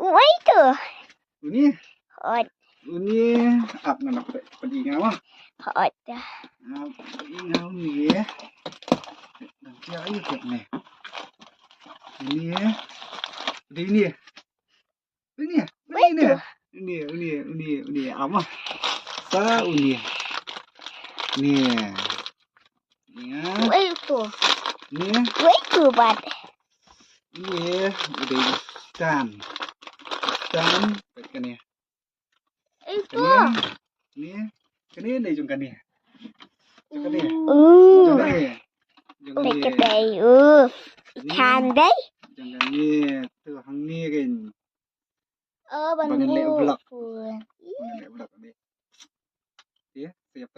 Mấy từ Ini Hot up na padi ngawa. Hot Padi ngaw ni. Nang kia ayo kek ne. Ini. Ini ama. Sa uni. Ni. Ya. Mấy từ Ni. Mấy từ bạn Ini udah stand kan ya. Itu Ini này dùng kan ya. Kan ya. Mấy cái đây Than đấy Dùng kan ni từ hang ni kan. Bằng lẹ bu vlog. Lẹ vlog ni. Ya, siap